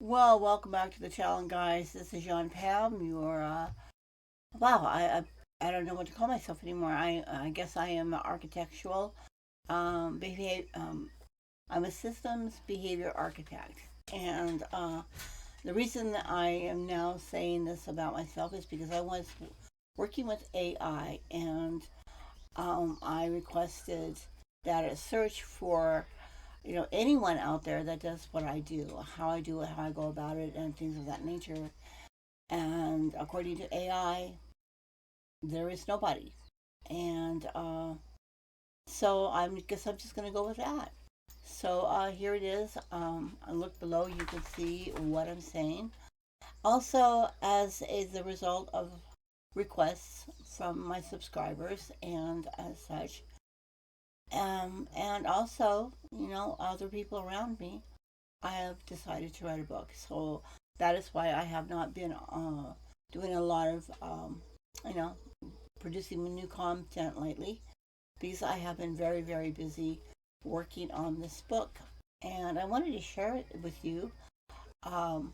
Well, welcome back to the channel, guys. This is Jean Pam. Wow. I don't know what to call myself anymore. I guess I am an architectural behavior. I'm a systems behavior architect, and the reason that I am now saying this about myself is because I was working with AI, and I requested that a search for anyone out there that does what I do, how I do it, how I go about it, and things of that nature. And according to AI, there is nobody. And so I guess I'm just going to go with that. So here it is. I look below, you can see what I'm saying. Also, as is the result of requests from my subscribers and as such, and also, other people around me, I have decided to write a book. So that is why I have not been doing a lot of, you know, producing new content lately because I have been very, very busy working on this book. And I wanted to share it with you, um,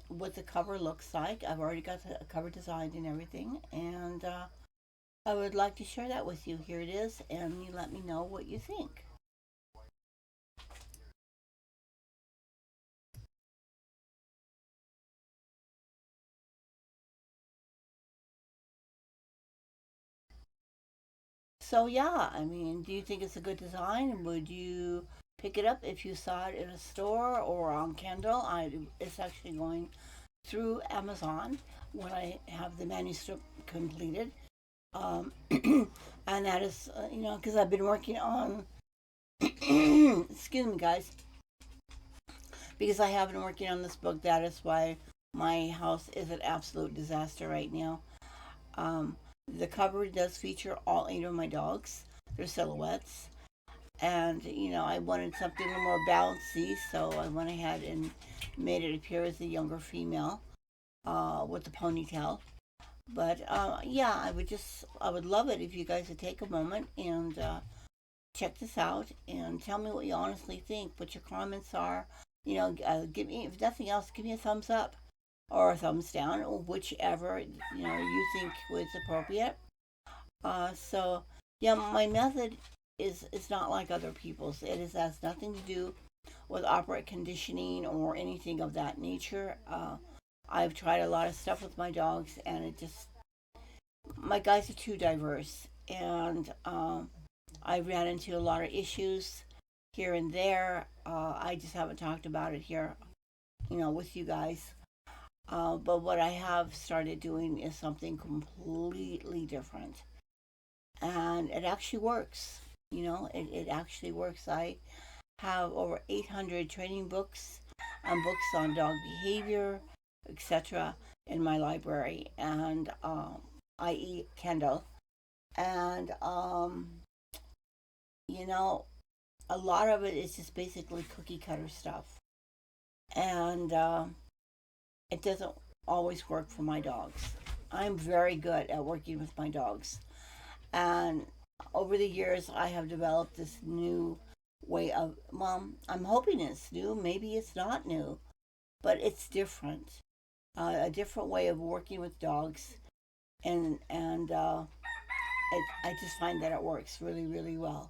what the cover looks like. I've already got the cover designed and everything. And I would like to share that with you. Here it is. And you let me know what you think. So yeah, I mean, do you think it's a good design? Would you pick it up if you saw it in a store or on Kindle? It's actually going through Amazon when I have the manuscript completed. And that is, because I've been working on, excuse me, guys, because I have been working on this book. That is why my house is an absolute disaster right now. Um, the cover does feature all eight of my dogs, their silhouettes, and I wanted something a little more bouncy, so I went ahead and made it appear as a younger female with the ponytail. But yeah, I would love it if you guys would take a moment and check this out and tell me what you honestly think, what your comments are. Give me, if nothing else, give me a thumbs up or a thumbs down, or whichever you think was appropriate. So yeah, my method is not like other people's. Has nothing to do with operant conditioning or anything of that nature. I've tried a lot of stuff with my dogs, and it just my guys are too diverse, and I ran into a lot of issues here and there. I just haven't talked about it here, with you guys. But what I have started doing is something completely different, and it actually works. It actually works. I have over 800 training books and books on dog behavior, etc., in my library, and i.e., Kindle. And you know, a lot of it is just basically cookie cutter stuff, and it doesn't always work for my dogs. I'm very good at working with my dogs, and over the years, I have developed this new way of, well, I'm hoping it's new. Maybe it's not new, but it's different. A different way of working with dogs, and I just find that it works really, really well.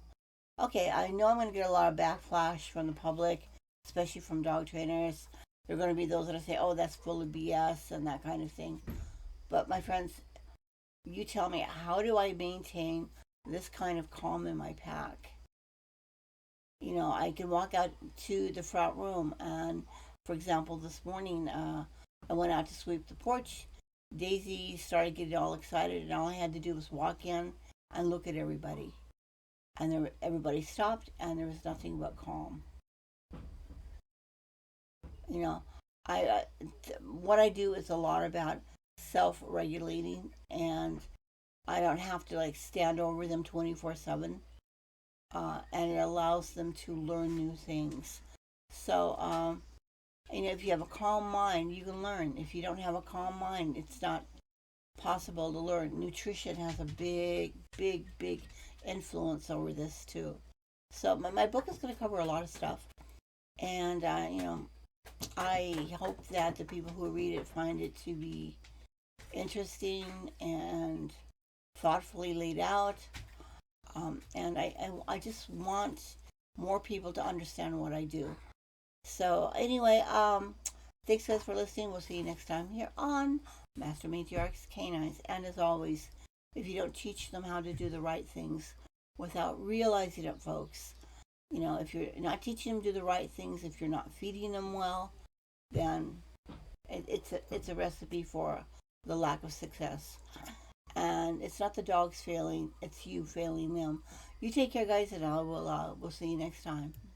Okay, I know I'm going to get a lot of backlash from the public, especially from dog trainers. There are going to be those that say, "Oh, that's full of BS" and that kind of thing. But my friends, you tell me, how do I maintain this kind of calm in my pack? I can walk out to the front room, and for example, this morning, I went out to sweep the porch. Daisy started getting all excited, and all I had to do was walk in and look at everybody. And everybody stopped, and there was nothing but calm. You know, what I do is a lot about self-regulating, and I don't have to like stand over them 24/7, and it allows them to learn new things. So, if you have a calm mind, you can learn. If you don't have a calm mind, it's not possible to learn. Nutrition has a big, big, big influence over this too. So my book is going to cover a lot of stuff, and I hope that the people who read it find it to be interesting and thoughtfully laid out. And I just want more people to understand what I do. So anyway, thanks guys for listening. We'll see you next time here on Master Matriarchs Canines. And as always, if you don't teach them how to do the right things without realizing it, folks, if you're not teaching them to do the right things, if you're not feeding them well, then it's a recipe for the lack of success. And it's not the dogs failing; it's you failing them. You take care, guys, and we'll see you next time.